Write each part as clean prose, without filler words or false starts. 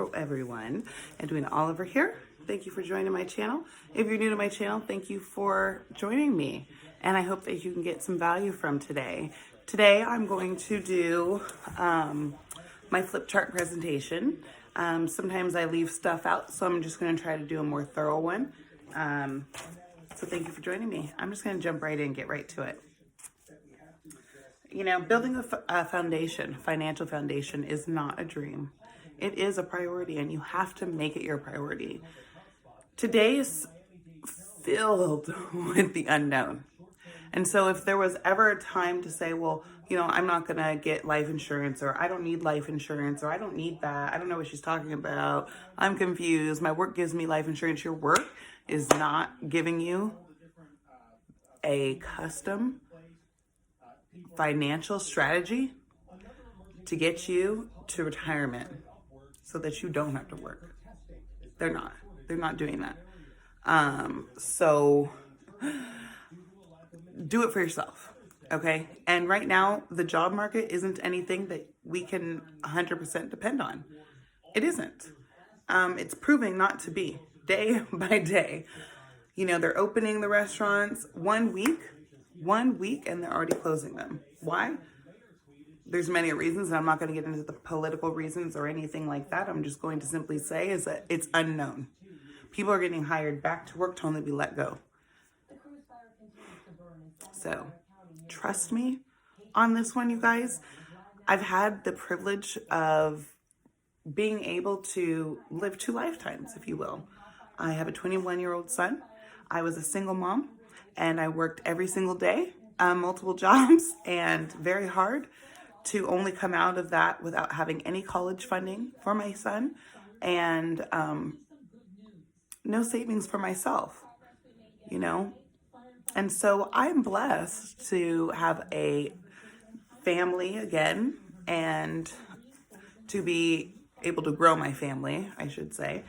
Hello everyone, Edwina Oliver here. Thank you for joining my channel. If you're new to my channel, thank you for joining me. And I hope that you can get some value from today. Today I'm going to do my flip chart presentation. Sometimes I leave stuff out, so I'm just going to try to do a more thorough one. So thank you for joining me. I'm just going to jump right in and get right to it. You know, building a foundation, financial foundation, is not a dream. It is a priority, and you have to make it your priority. Today is filled with the unknown. And so if there was ever a time to say, well, you know, I'm not going to get life insurance, or I don't need life insurance, or I don't need that, I don't know what she's talking about, I'm confused, my work gives me life insurance. Your work is not giving you a custom financial strategy to get you to retirement so that you don't have to work. They're not doing that. So do it for yourself. Okay. And right now the job market isn't anything that we can 100% depend on. It isn't. It's proving not to be day by day. You know, they're opening the restaurants one week, and they're already closing them. Why? There's many reasons, and I'm not going to get into the political reasons or anything like that. I'm just going to simply say is that it's unknown. People are getting hired back to work to only be let go. So trust me on this one, you guys. I've had the privilege of being able to live 2 lifetimes, if you will. I have a 21-year-old son. I was a single mom, and I worked every single day, multiple jobs, and very hard to only come out of that without having any college funding for my son and no savings for myself, you know? And so I'm blessed to have a family again and to be able to grow my family, I should say.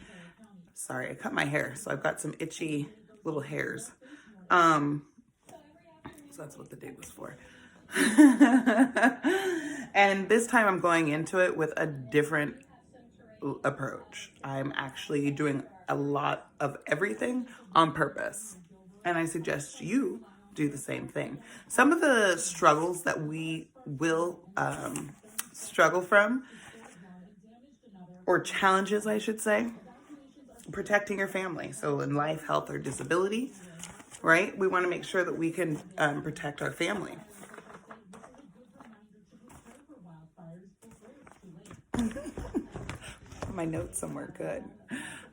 Sorry, I cut my hair, so I've got some itchy little hairs. So that's what the day was for. And this time I'm going into it with a different approach. I'm actually doing a lot of everything on purpose. And I suggest you do the same thing. Some of the struggles that we will struggle from, or challenges, I should say, protecting your family. So in life, health, or disability, right? We want to make sure that we can protect our family. My notes somewhere good.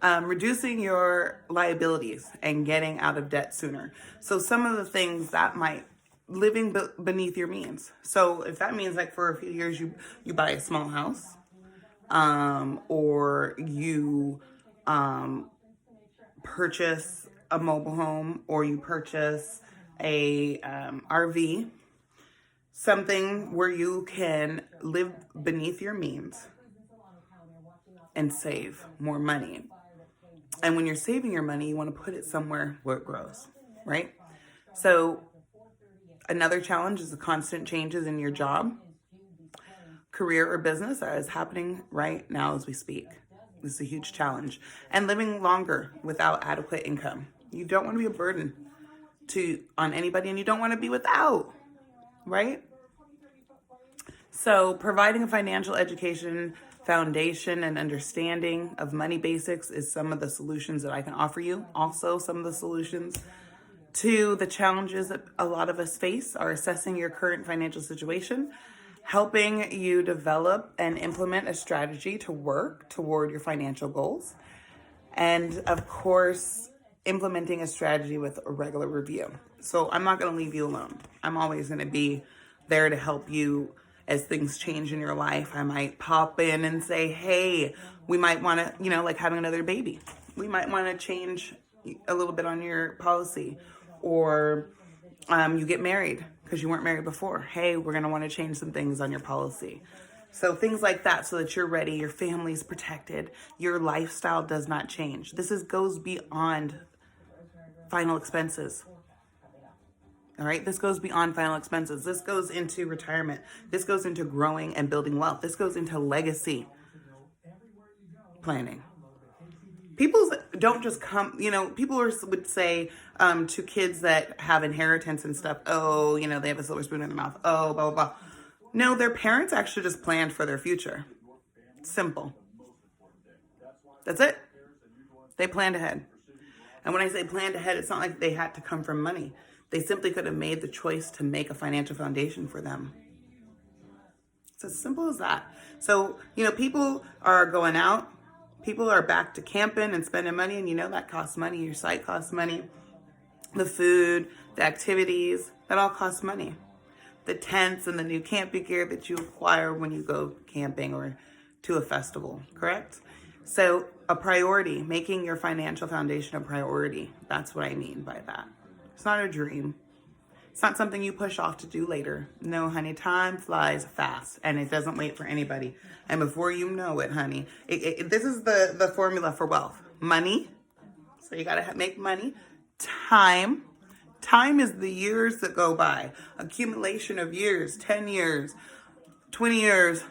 Reducing your liabilities and getting out of debt sooner. So some of the things that might living beneath your means. So if that means like for a few years you buy a small house, or you purchase a mobile home, or you purchase a RV, something where you can live beneath your means and save more money. And when you're saving your money, you want to put it somewhere where it grows, right? So another challenge is the constant changes in your job, career, or business that is happening right now as we speak. This is a huge challenge. And living longer without adequate income. You don't want to be a burden on anybody, and you don't want to be without, right? So providing a financial education foundation and understanding of money basics is some of the solutions that I can offer you. Also, some of the solutions to the challenges that a lot of us face are assessing your current financial situation, helping you develop and implement a strategy to work toward your financial goals, and of course, implementing a strategy with a regular review. So I'm not going to leave you alone. I'm always going to be there to help you as things change in your life. I might pop in and say, hey, we might want to, you know, like having another baby. We might want to change a little bit on your policy, or you get married because you weren't married before. Hey, we're going to want to change some things on your policy. So things like that, so that you're ready, your family's protected, your lifestyle does not change. This goes beyond final expenses. All right, this goes beyond final expenses. This goes into retirement. This goes into growing and building wealth. This goes into legacy. planning. People don't just come, people would say to kids that have inheritance and stuff, oh, they have a silver spoon in their mouth, oh, blah, blah, blah. No, their parents actually just planned for their future. Simple. That's it. They planned ahead. And when I say planned ahead, it's not like they had to come from money. They simply could have made the choice to make a financial foundation for them. It's as simple as that. So, people are going out. People are back to camping and spending money, and that costs money. Your site costs money. The food, the activities, that all costs money. The tents and the new camping gear that you acquire when you go camping or to a festival, correct? So a priority, making your financial foundation a priority. That's what I mean by that. It's not a dream. It's not something you push off to do later. No, honey, time flies fast and it doesn't wait for anybody. And before you know it, honey, this is the formula for wealth. Money. So you got to make money. Time. Time is the years that go by. Accumulation of years, 10 years, 20 years.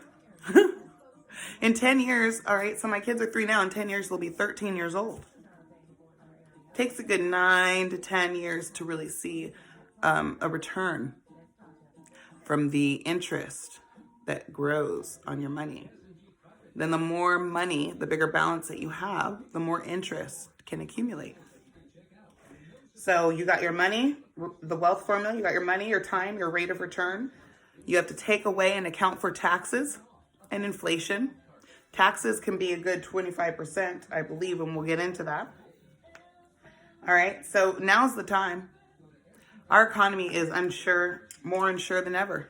In 10 years, all right, so my kids are 3 now. In 10 years, they'll be 13 years old. Takes a good 9 to 10 years to really see a return from the interest that grows on your money. Then the more money, the bigger balance that you have, the more interest can accumulate. So you got your money, the wealth formula, you got your money, your time, your rate of return. You have to take away and account for taxes and inflation. Taxes can be a good 25%, I believe, and we'll get into that. All right, so now's the time. Our economy is unsure, more unsure than ever.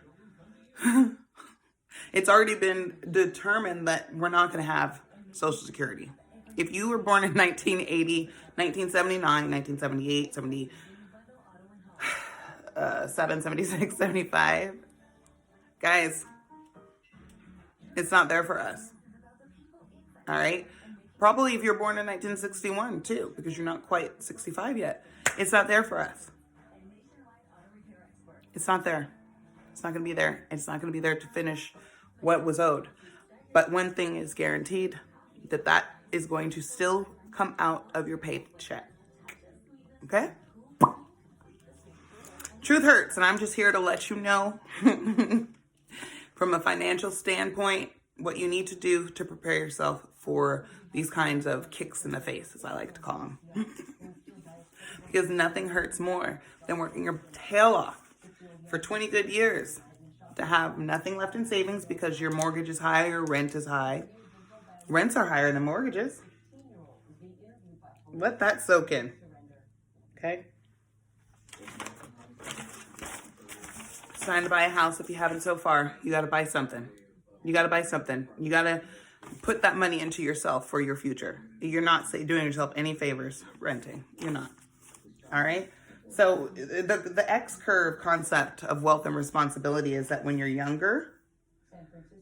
It's already been determined that we're not going to have Social Security. If you were born in 1980, 1979, 1978, 77, 76, 75, guys, it's not there for us. All right? Probably if you're born in 1961 too, because you're not quite 65 yet. It's not there for us. It's not there. It's not going to be there. It's not going to be there to finish what was owed. But one thing is guaranteed, that is going to still come out of your paycheck. Okay? Truth hurts, and I'm just here to let you know from a financial standpoint what you need to do to prepare yourself for these kinds of kicks in the face, as I like to call them. Because nothing hurts more than working your tail off for 20 good years to have nothing left in savings because your mortgage is high, your rent is high. Rents are higher than mortgages. Let that soak in. Okay? It's time to buy a house if you haven't so far. You got to buy something. You got to buy something. You got to put that money into yourself for your future. You're not doing yourself any favors renting. You're not. All right? So the X curve concept of wealth and responsibility is that when you're younger,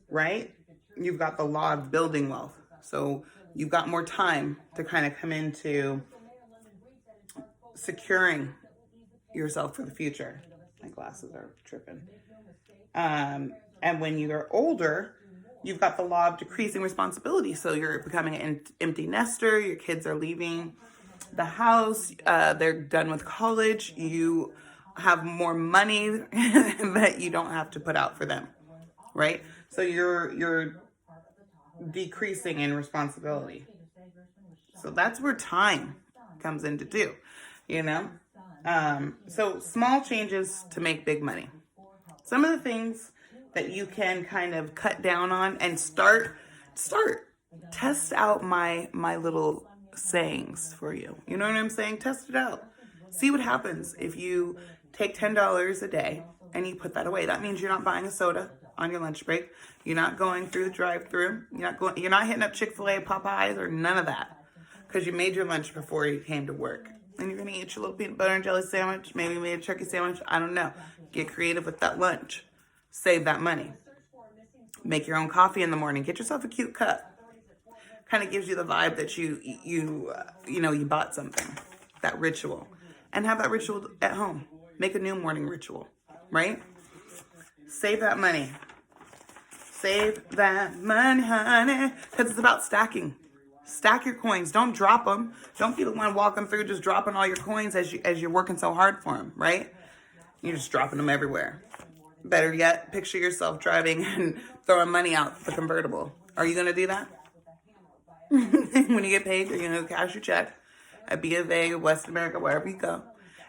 right, you've got the law of building wealth. So you've got more time to kind of come into securing yourself for the future. My glasses are tripping. And when you're older, you've got the law of decreasing responsibility. So you're becoming an empty nester. Your kids are leaving the house. They're done with college. You have more money that you don't have to put out for them, right? So you're decreasing in responsibility. So that's where time comes into do, So small changes to make big money. Some of the things that you can kind of cut down on and start, test out my little sayings for you. You know what I'm saying? Test it out. See what happens if you take $10 a day and you put that away. That means you're not buying a soda on your lunch break. You're not going through the drive-thru. You're not hitting up Chick-fil-A, Popeyes, or none of that, because you made your lunch before you came to work. And you're gonna eat your little peanut butter and jelly sandwich. Maybe you made a turkey sandwich. I don't know. Get creative with that lunch. Save that money. Make your own coffee in the morning. Get yourself a cute cup. Kind of gives you the vibe that you bought something. That ritual. And have that ritual at home. Make a new morning ritual, right? Save that money. Save that money, honey. Because it's about stacking. Stack your coins. Don't drop them. Don't be the one walking through just dropping all your coins as you're working so hard for them, right? You're just dropping them everywhere. Better yet, picture yourself driving and throwing money out the convertible. Are you going to do that? When you get paid, you're going to cash your check at B of A, West America, wherever you go,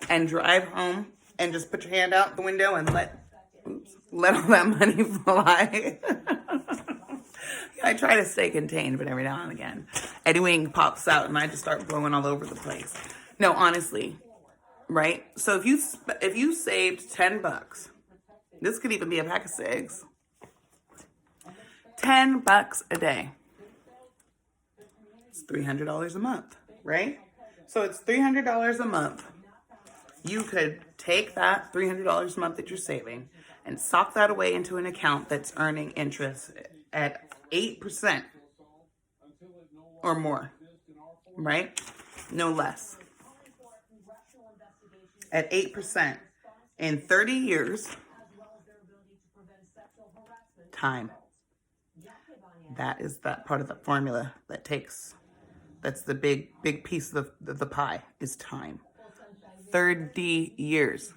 and drive home and just put your hand out the window and let all that money fly. I try to stay contained, but every now and again, Edwina pops out and I just start blowing all over the place. No, honestly, right? So if you saved $10, this could even be a pack of cigs. $10 a day. It's $300 a month, right? So it's $300 a month. You could take that $300 a month that you're saving and sock that away into an account that's earning interest at 8% or more, right? No less. At 8% in 30 years, time. That is that part of the formula that's the big piece of the pie is time. 30 years.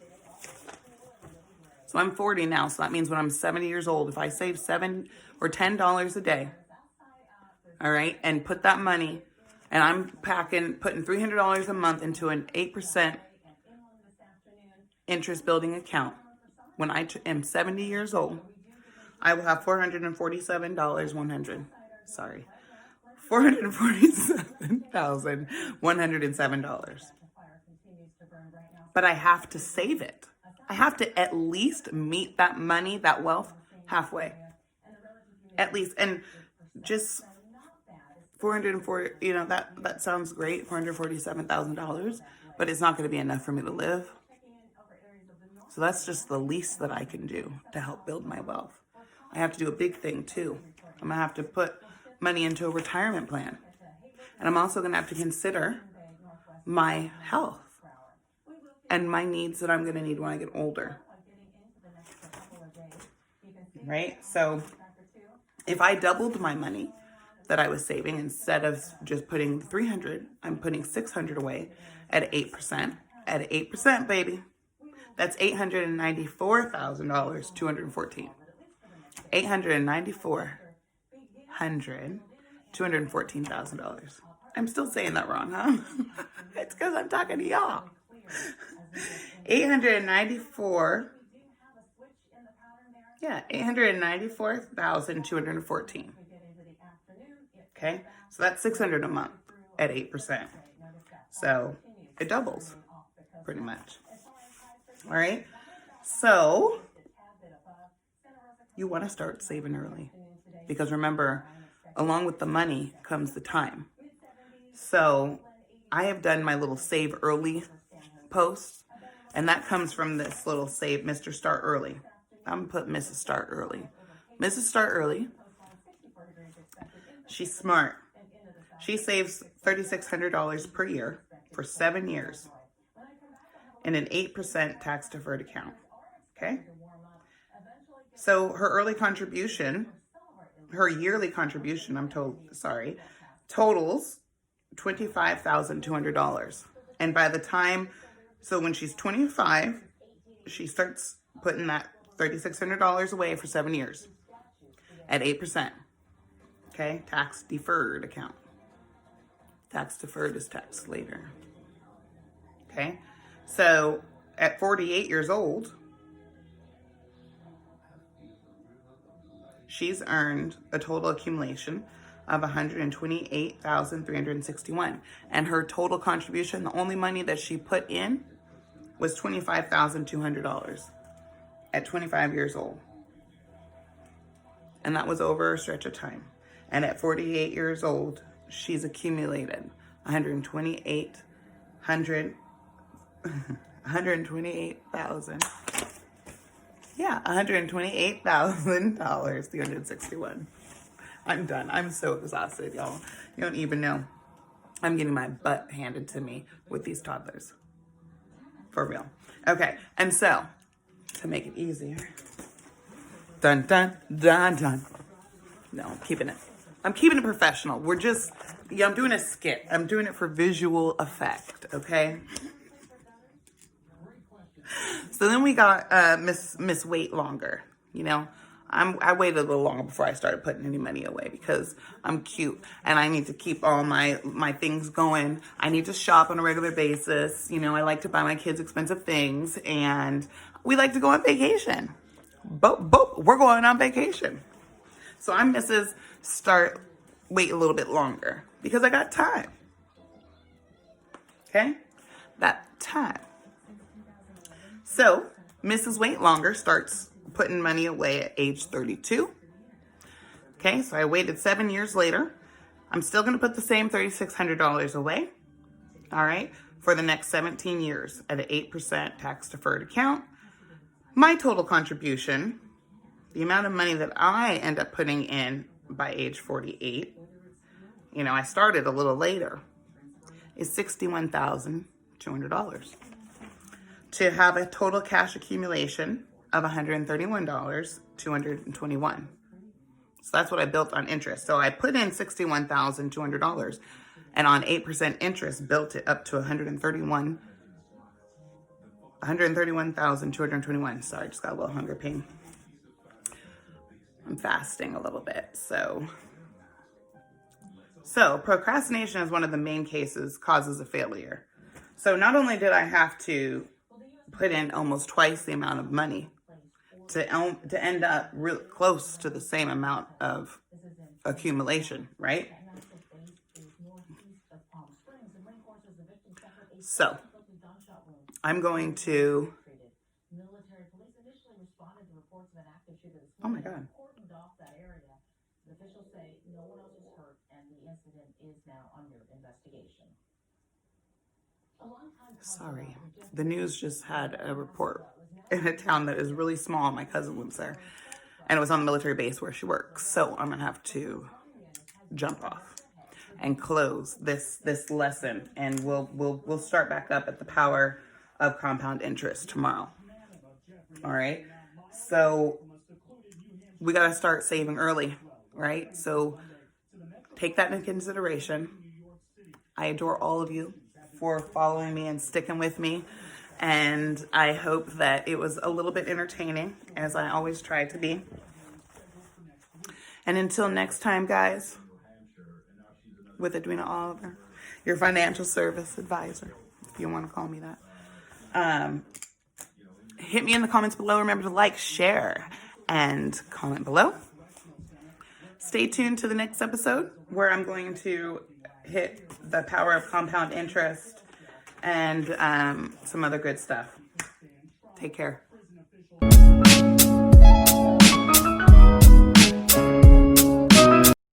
So I'm 40 now, so that means when I'm 70 years old, if I save $7 or $10 a day, all right, and put that money, and I'm putting $300 a month into an 8% interest building account, when I am 70 years old, I will have $447,107. But I have to save it. I have to at least meet that money, that wealth, halfway. At least. And just 440, that sounds great, $447,000, but it's not going to be enough for me to live. So that's just the least that I can do to help build my wealth. I have to do a big thing too. I'm going to have to put money into a retirement plan. And I'm also going to have to consider my health and my needs that I'm going to need when I get older. Right? So if I doubled my money that I was saving, instead of just putting $300, I'm putting $600 away at 8%. At 8%, baby. That's $894,214. $214,000. I'm still saying that wrong, huh? It's because I'm talking to y'all. 894,214. Okay, so that's $600 a month at 8%. So it doubles, pretty much. All right, so you want to start saving early, because remember, along with the money comes the time. So I have done my little save early post, and that comes from this little save Mr. Start Early. I'm going to put Mrs. Start Early. Mrs. Start Early, she's smart. She saves $3,600 per year for 7 years in an 8% tax deferred account. Okay? So her yearly contribution, totals $25,200. And by the time, so when she's 25, she starts putting that $3,600 away for 7 years at 8%. Okay, tax deferred account. Tax deferred is taxed later. Okay, so at 48 years old, she's earned a total accumulation of $128,361. And her total contribution, the only money that she put in, was $25,200 at 25 years old. And that was over a stretch of time. And at 48 years old, she's accumulated $128,000, 361. I'm done. I'm so exhausted, y'all. You don't even know. I'm getting my butt handed to me with these toddlers. For real. Okay, and so, to make it easier. Dun, dun, dun, dun. No, I'm keeping it. I'm keeping it professional. We're just, yeah, I'm doing a skit. I'm doing it for visual effect, okay? So then we got Miss Wait Longer. You know, I waited a little longer before I started putting any money away because I'm cute and I need to keep all my things going. I need to shop on a regular basis. You know, I like to buy my kids expensive things and we like to go on vacation. But we're going on vacation. So I'm Mrs. Wait a little bit longer because I got time. Okay? That time. So Mrs. Wait Longer starts putting money away at age 32. Okay, so I waited 7 years later. I'm still going to put the same $3,600 away. All right, for the next 17 years at an 8% tax deferred account. My total contribution, the amount of money that I end up putting in by age 48, you know, I started a little later, is $61,200. To have a total cash accumulation of $131,221. So that's what I built on interest. So I put in $61,200 and on 8% interest built it up to $131,221. Sorry, just got a little hunger pain. I'm fasting a little bit, so procrastination is one of the main causes of failure. So not only did I have to put in almost twice the amount of money to end up real close to the same amount of accumulation, right? So I'm going to, oh my God. Officials say no one else is hurt and the incident is now under investigation. Sorry, the news just had a report in a town that is really small. My cousin lives there, and it was on the military base where she works. So I'm gonna have to jump off and close this lesson, and we'll start back up at the power of compound interest tomorrow. All right. So we got to start saving early, right? So take that into consideration. I adore all of you for following me and sticking with me. And I hope that it was a little bit entertaining, as I always try to be. And until next time, guys, with Edwina Oliver, your financial service advisor, if you want to call me that. Hit me in the comments below. Remember to like, share, and comment below. Stay tuned to the next episode where I'm going to hit the power of compound interest and some other good stuff. Take care.